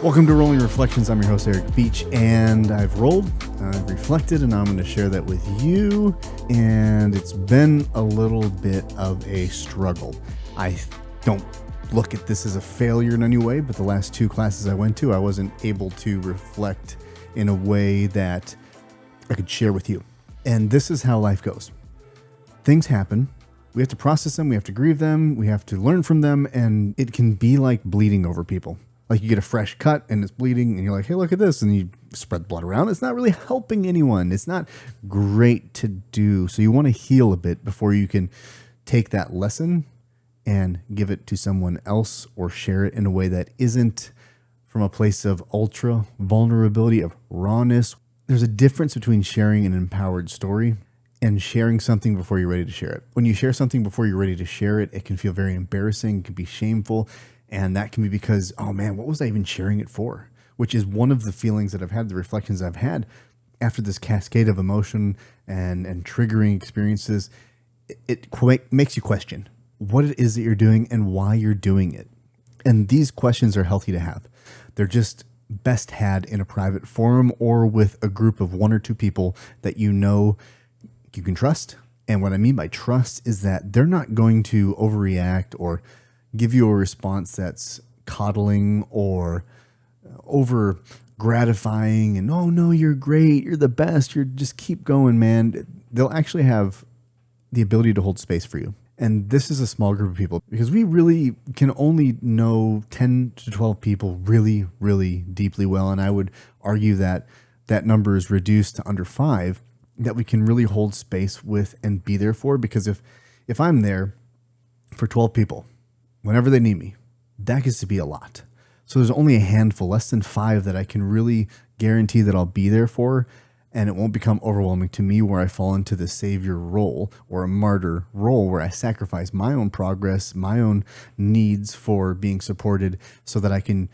Welcome to Rolling Reflections. I'm your host, Eric Beach, and I've rolled, I've reflected, and I'm going to share that with you. And it's been a little bit of a struggle. I don't look at this as a failure in any way, but the last two classes I went to, I wasn't able to reflect in a way that I could share with you. And this is how life goes. Things happen. We have to process them. We have to grieve them. We have to learn from them. And it can be like bleeding over people. Like you get a fresh cut and it's bleeding and you're like, hey, look at this. And you spread blood around. It's not really helping anyone. It's not great to do. So you want to heal a bit before you can take that lesson and give it to someone else or share it in a way that isn't from a place of ultra vulnerability, of rawness. There's a difference between sharing an empowered story and sharing something before you're ready to share it. When you share something before you're ready to share it, it can feel very embarrassing. It can be shameful. And that can be because, oh man, what was I even sharing it for? Which is one of the feelings that I've had, the reflections I've had after this cascade of emotion and triggering experiences. It makes you question what it is that you're doing and why you're doing it. And these questions are healthy to have. They're just best had in a private forum or with a group of one or two people that you know you can trust. And what I mean by trust is that they're not going to overreact or give you a response that's coddling or over gratifying and, oh no, you're great, you're the best, you're just keep going, man. They'll actually have the ability to hold space for you. And this is a small group of people because we really can only know 10 to 12 people really, really deeply well. And I would argue that that number is reduced to under 5 that we can really hold space with and be there for. Because if I'm there for 12 people, whenever they need me, that gets to be a lot. So there's only a handful, less than 5, that I can really guarantee that I'll be there for, and it won't become overwhelming to me where I fall into the savior role or a martyr role where I sacrifice my own progress, my own needs for being supported so that I can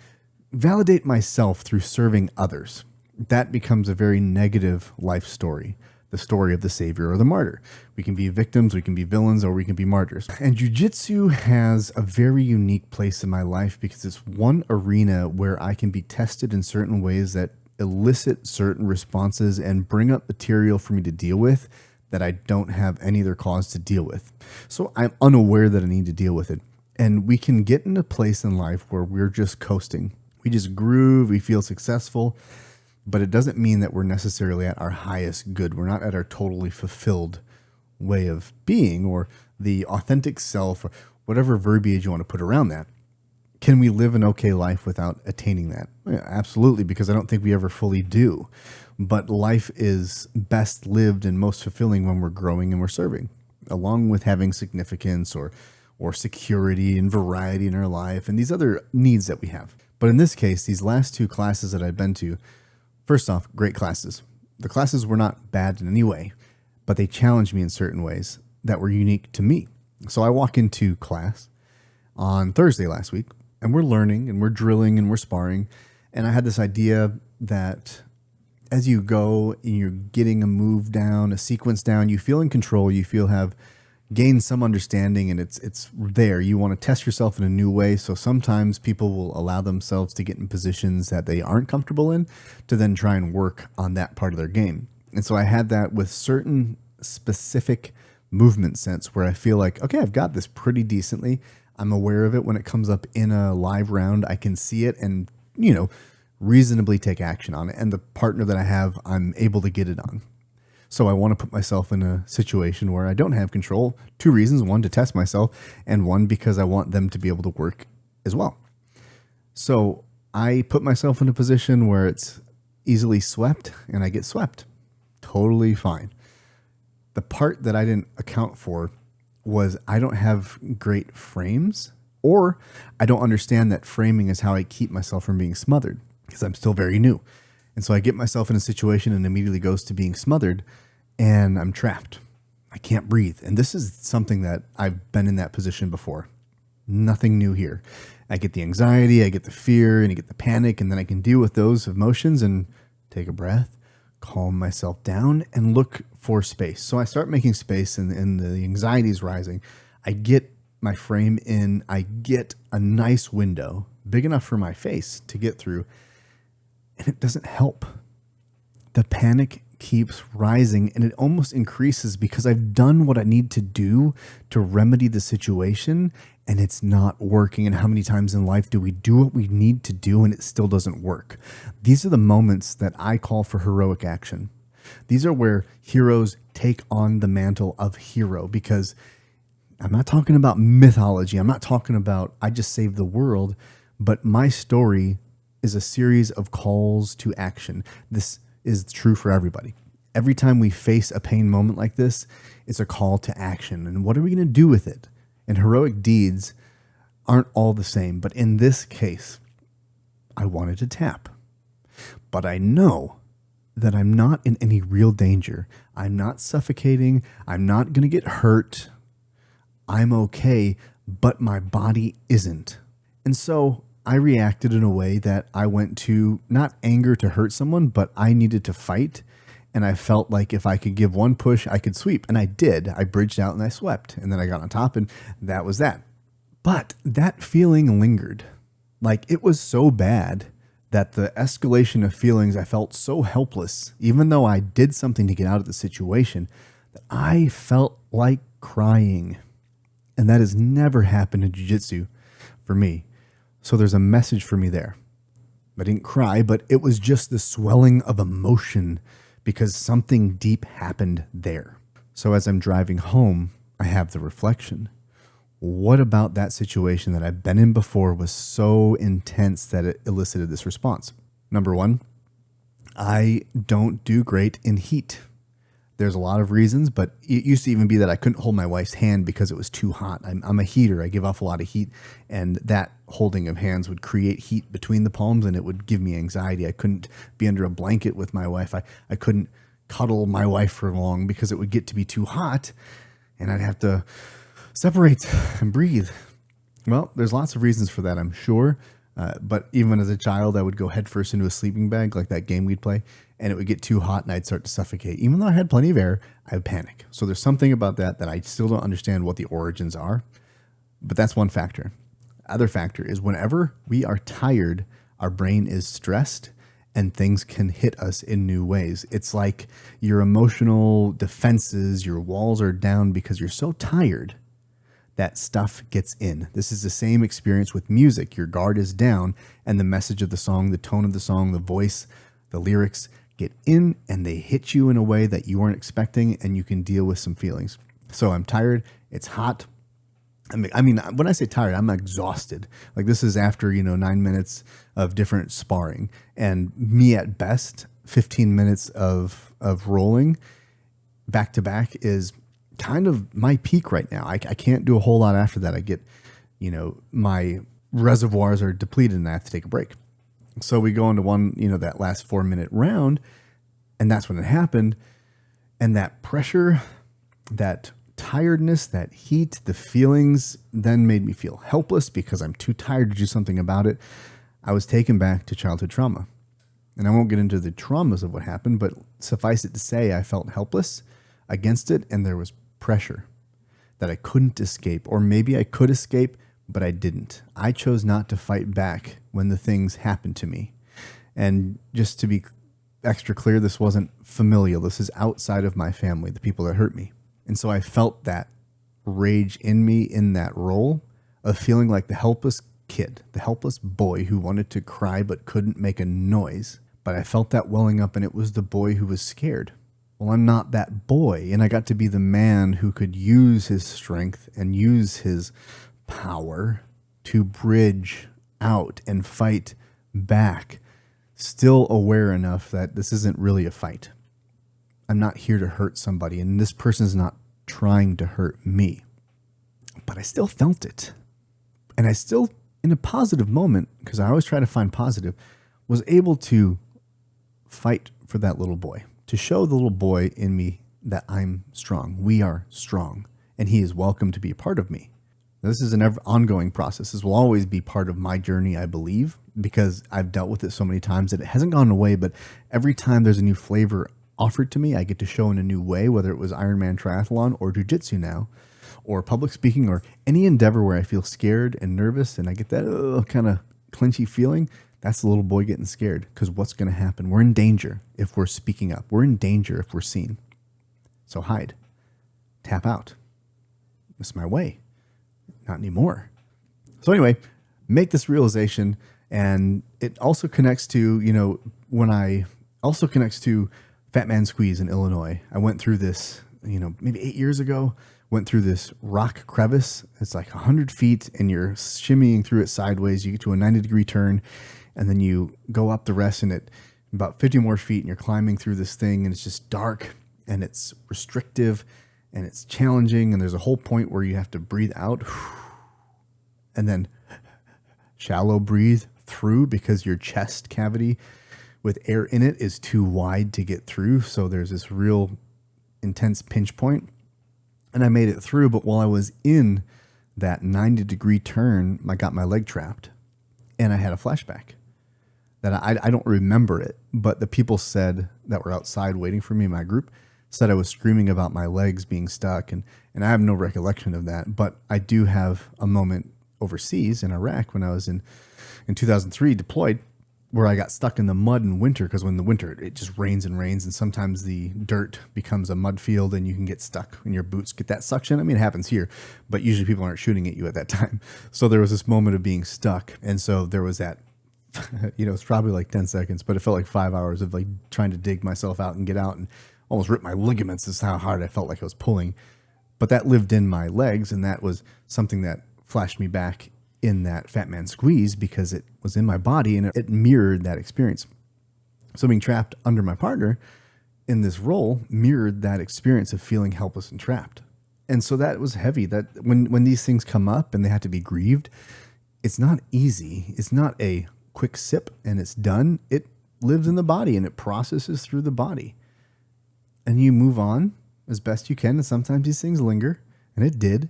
validate myself through serving others. That becomes a very negative life story. The story of the savior or the martyr. We can be victims, we can be villains, or we can be martyrs. And jiu-jitsu has a very unique place in my life because it's one arena where I can be tested in certain ways that elicit certain responses and bring up material for me to deal with that I don't have any other cause to deal with. So I'm unaware that I need to deal with it. And we can get in a place in life where we're just coasting. We just groove, we feel successful. But it doesn't mean that we're necessarily at our highest good. We're not at our totally fulfilled way of being or the authentic self or whatever verbiage you want to put around that. Can we live an okay life without attaining that? Yeah, absolutely, because I don't think we ever fully do. But life is best lived and most fulfilling when we're growing and we're serving, along with having significance or security and variety in our life and these other needs that we have. But in this case, these last two classes that I've been to, first off, great classes. The classes were not bad in any way, but they challenged me in certain ways that were unique to me. So I walk into class on Thursday last week, and we're learning, and we're drilling, and we're sparring. And I had this idea that as you go and you're getting a move down, a sequence down, you feel in control, you feel have gained some understanding, and it's there. You want to test yourself in a new way. So sometimes people will allow themselves to get in positions that they aren't comfortable in to then try and work on that part of their game. And so I had that with certain specific movement sets where I feel like, okay, I've got this pretty decently. I'm aware of it when it comes up in a live round. I can see it and, reasonably take action on it. And the partner that I have, I'm able to get it on. So I want to put myself in a situation where I don't have control. 2 reasons. 1, to test myself, and 1, because I want them to be able to work as well. So I put myself in a position where it's easily swept, and I get swept. Totally fine. The part that I didn't account for was I don't have great frames, or I don't understand that framing is how I keep myself from being smothered because I'm still very new. And so I get myself in a situation and immediately goes to being smothered and I'm trapped. I can't breathe. And this is something that I've been in that position before. Nothing new here. I get the anxiety, I get the fear, and I get the panic, and then I can deal with those emotions and take a breath, calm myself down, and look for space. So I start making space and the anxiety is rising. I get my frame in, I get a nice window big enough for my face to get through, and it doesn't help. The panic keeps rising, and it almost increases because I've done what I need to do to remedy the situation, and it's not working. And how many times in life do we do what we need to do and it still doesn't work? These are the moments that I call for heroic action. These are where heroes take on the mantle of hero, because I'm not talking about mythology. I'm not talking about I just saved the world, but my story is a series of calls to action. This is true for everybody. Every time we face a pain moment like this, it's a call to action. And what are we going to do with it? And heroic deeds aren't all the same. But in this case, I wanted to tap. But I know that I'm not in any real danger. I'm not suffocating. I'm not going to get hurt. I'm okay, but my body isn't. And so I reacted in a way that I went to not anger to hurt someone, but I needed to fight. And I felt like if I could give one push, I could sweep. And I did. I bridged out and I swept. And then I got on top, and that was that. But that feeling lingered. Like, it was so bad that the escalation of feelings, I felt so helpless, even though I did something to get out of the situation, that I felt like crying. And that has never happened in jiu-jitsu for me. So there's a message for me there. I didn't cry, but it was just the swelling of emotion because something deep happened there. So as I'm driving home, I have the reflection. What about that situation that I've been in before was so intense that it elicited this response? Number one, I don't do great in heat. There's a lot of reasons, but it used to even be that I couldn't hold my wife's hand because it was too hot. I'm a heater. I give off a lot of heat, and that holding of hands would create heat between the palms, and it would give me anxiety. I couldn't be under a blanket with my wife. I couldn't cuddle my wife for long because it would get to be too hot, and I'd have to separate and breathe. Well, there's lots of reasons for that, I'm sure. But even as a child, I would go headfirst into a sleeping bag, like that game we'd play, and it would get too hot and I'd start to suffocate. Even though I had plenty of air, I would panic. So there's something about that I still don't understand what the origins are, but that's one factor. Other factor is whenever we are tired, our brain is stressed and things can hit us in new ways. It's like your emotional defenses, your walls are down because you're so tired that stuff gets in. This is the same experience with music. Your guard is down and the message of the song, the tone of the song, the voice, the lyrics get in and they hit you in a way that you weren't expecting, and you can deal with some feelings. So I'm tired. It's hot. I mean, when I say tired, I'm exhausted. Like, this is after, 9 minutes of different sparring, and me at best, 15 minutes of rolling back to back is kind of my peak right now. I can't do a whole lot after that. I get, my reservoirs are depleted and I have to take a break. So we go into one, that last 4-minute round, and that's when it happened. And that pressure, that tiredness, that heat, the feelings then made me feel helpless because I'm too tired to do something about it. I was taken back to childhood trauma. And I won't get into the traumas of what happened, but suffice it to say, I felt helpless against it, and there was pressure that I couldn't escape. Or maybe I could escape, but I didn't. I chose not to fight back when the things happened to me. And just to be extra clear, this wasn't familial. This is outside of my family, the people that hurt me. And so I felt that rage in me in that role of feeling like the helpless kid, the helpless boy who wanted to cry but couldn't make a noise. But I felt that welling up, and it was the boy who was scared. Well, I'm not that boy, and I got to be the man who could use his strength and use his power to bridge out and fight back, still aware enough that this isn't really a fight. I'm not here to hurt somebody, and this person's not trying to hurt me. But I still felt it. And I still, in a positive moment, because I always try to find positive, was able to fight for that little boy, to show the little boy in me that I'm strong. We are strong, and he is welcome to be a part of me. This is an ongoing process. This will always be part of my journey, I believe, because I've dealt with it so many times that it hasn't gone away. But every time there's a new flavor offered to me, I get to show in a new way, whether it was Ironman triathlon or jiu-jitsu now, or public speaking, or any endeavor where I feel scared and nervous, and I get that kind of clinchy feeling, that's the little boy getting scared, because what's going to happen? We're in danger if we're speaking up. We're in danger if we're seen. So hide, tap out. This is my way. Not anymore. So anyway, make this realization, and it also connects to, Fat Man Squeeze in Illinois. I went through this, maybe 8 years ago, went through this rock crevice. It's like 100 feet, and you're shimmying through it sideways. You get to a 90-degree turn, and then you go up the rest, and it about 50 more feet, and you're climbing through this thing, and it's just dark, and it's restrictive, and it's challenging, and there's a whole point where you have to breathe out, and then shallow breathe through, because your chest cavity with air in it is too wide to get through. So there's this real intense pinch point. And I made it through, but while I was in that 90-degree turn, I got my leg trapped, and I had a flashback that I don't remember it, but the people said that were outside waiting for me in my group said I was screaming about my legs being stuck, and I have no recollection of that, but I do have a moment overseas in Iraq when I was in 2003 deployed, where I got stuck in the mud in winter, because when the winter, it just rains and rains, and sometimes the dirt becomes a mud field and you can get stuck and your boots get that suction. I mean, it happens here, but usually people aren't shooting at you at that time. So there was this moment of being stuck. And so there was that, it's probably like 10 seconds, but it felt like 5 hours of like trying to dig myself out and get out, and almost ripped my ligaments. This is how hard I felt like I was pulling. But that lived in my legs, and that was something that flashed me back in that Fat Man Squeeze, because it was in my body and it mirrored that experience. So being trapped under my partner in this role mirrored that experience of feeling helpless and trapped. And so that was heavy. That when these things come up and they have to be grieved, it's not easy. It's not a quick sip and it's done. It lives in the body and it processes through the body. And you move on as best you can. And sometimes these things linger, and it did.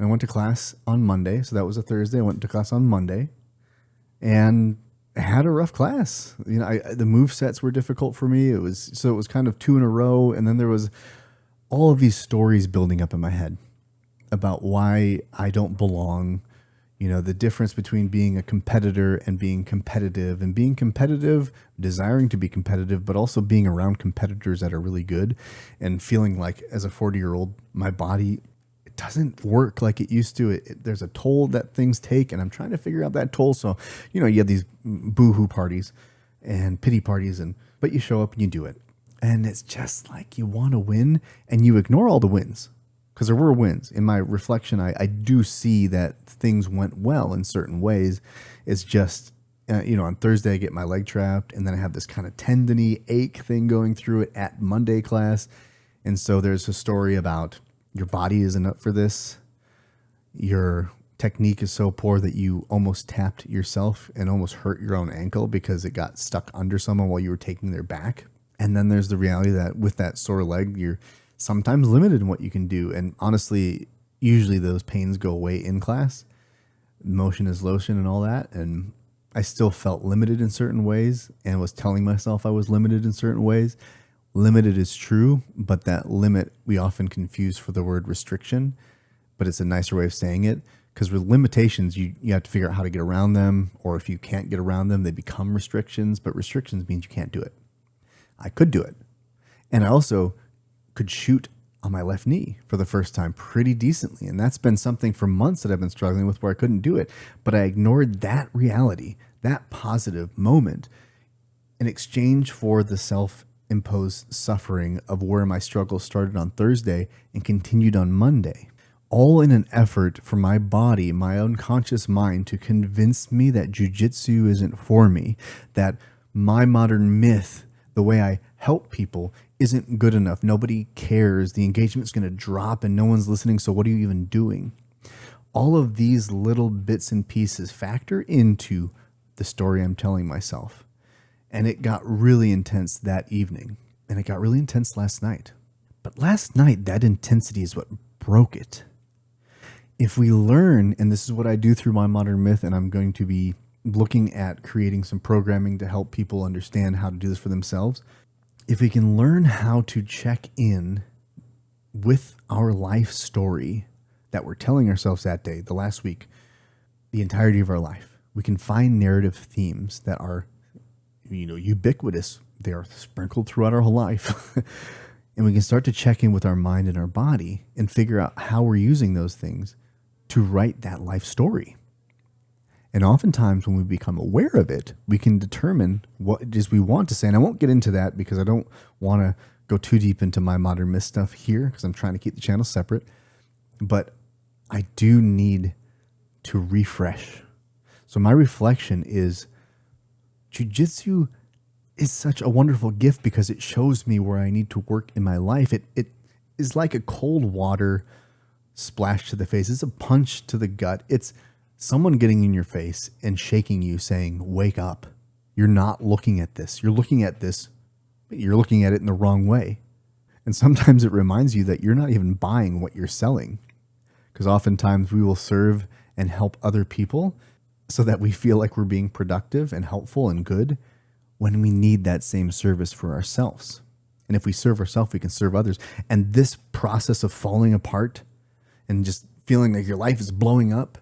I went to class on Monday. So that was a Thursday. I went to class on Monday and I had a rough class. The move sets were difficult for me. It was kind of 2 in a row. And then there was all of these stories building up in my head about why I don't belong. The difference between being a competitor and being competitive, desiring to be competitive, but also being around competitors that are really good, and feeling like as a 40-year-old, my body doesn't work like it used to. There's a toll that things take, and I'm trying to figure out that toll. So, you have these boo-hoo parties and pity parties, but you show up and you do it. And it's just like you want to win, and you ignore all the wins, because there were wins. In my reflection, I do see that things went well in certain ways. It's just, on Thursday I get my leg trapped, and then I have this kind of tendony ache thing going through it at Monday class. And so there's a story about your body isn't up for this. Your technique is so poor that you almost tapped yourself and almost hurt your own ankle because it got stuck under someone while you were taking their back. And then there's the reality that with that sore leg, you're sometimes limited in what you can do. And honestly, usually those pains go away in class. Motion is lotion and all that. And I still felt limited in certain ways and was telling myself I was limited in certain ways. Limited is true, but that limit we often confuse for the word restriction, but it's a nicer way of saying it, because with limitations, you have to figure out how to get around them, or if you can't get around them, they become restrictions, but restrictions means you can't do it. I could do it. And I also could shoot on my left knee for the first time pretty decently, and that's been something for months that I've been struggling with where I couldn't do it, but I ignored that reality, that positive moment, in exchange for the self-imposed suffering of where my struggle started on Thursday and continued on Monday, all in an effort for my body, my unconscious mind, to convince me that jujitsu isn't for me, that my modern myth, the way I help people, isn't good enough. Nobody cares. The engagement's going to drop and no one's listening. So what are you even doing? All of these little bits and pieces factor into the story I'm telling myself. And it got really intense that evening. And it got really intense last night. But last night, that intensity is what broke it. If we learn, and this is what I do through my modern myth, and I'm going to be looking at creating some programming to help people understand how to do this for themselves. If we can learn how to check in with our life story that we're telling ourselves that day, the last week, the entirety of our life, we can find narrative themes that are, ubiquitous. They are sprinkled throughout our whole life. And we can start to check in with our mind and our body and figure out how we're using those things to write that life story. And oftentimes when we become aware of it, we can determine what it is we want to say. And I won't get into that because I don't want to go too deep into my modern myth stuff here because I'm trying to keep the channel separate. But I do need to refresh. So my reflection is jujitsu is such a wonderful gift because it shows me where I need to work in my life. It is like a cold water splash to the face. It's a punch to the gut. It's someone getting in your face and shaking you saying, wake up. You're not looking at this. You're looking at this, but you're looking at it in the wrong way. And sometimes it reminds you that you're not even buying what you're selling. Because oftentimes we will serve and help other people so that we feel like we're being productive and helpful and good when we need that same service for ourselves. And if we serve ourselves, we can serve others. And this process of falling apart and just feeling like your life is blowing up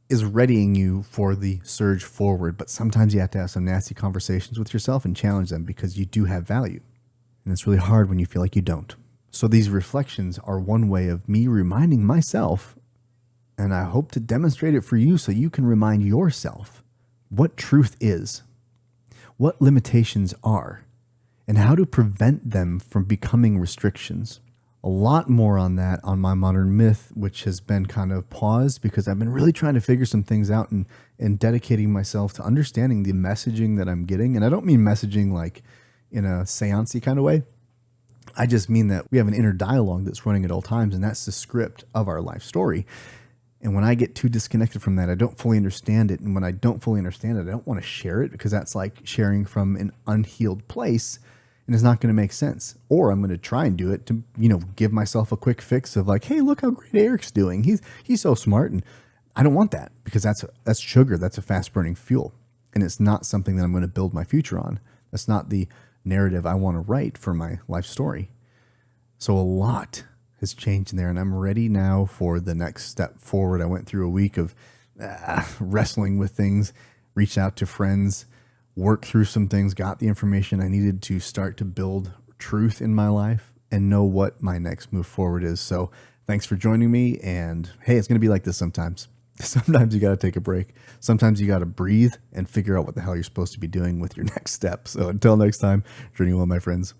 is readying you for the surge forward. But sometimes you have to have some nasty conversations with yourself and challenge them because you do have value. And it's really hard when you feel like you don't. So these reflections are one way of me reminding myself, and I hope to demonstrate it for you so you can remind yourself what truth is, what limitations are, and how to prevent them from becoming restrictions. A lot more on that on my modern myth, which has been kind of paused because I've been really trying to figure some things out and dedicating myself to understanding the messaging that I'm getting. And I don't mean messaging like in a seance-y kind of way. I just mean that we have an inner dialogue that's running at all times, and that's the script of our life story. And when I get too disconnected from that, I don't fully understand it. And when I don't fully understand it, I don't want to share it because that's like sharing from an unhealed place. And it's not going to make sense. Or I'm going to try and do it to, give myself a quick fix of like, hey, look how great Eric's doing. He's so smart. And I don't want that because that's sugar. That's a fast burning fuel. And it's not something that I'm going to build my future on. That's not the narrative I want to write for my life story. So a lot has changed in there, and I'm ready now for the next step forward. I went through a week of wrestling with things, reached out to friends, worked through some things, got the information I needed to start to build truth in my life and know what my next move forward is. So thanks for joining me. And hey, it's going to be like this sometimes. Sometimes you got to take a break. Sometimes you got to breathe and figure out what the hell you're supposed to be doing with your next step. So until next time, journey well, my friends.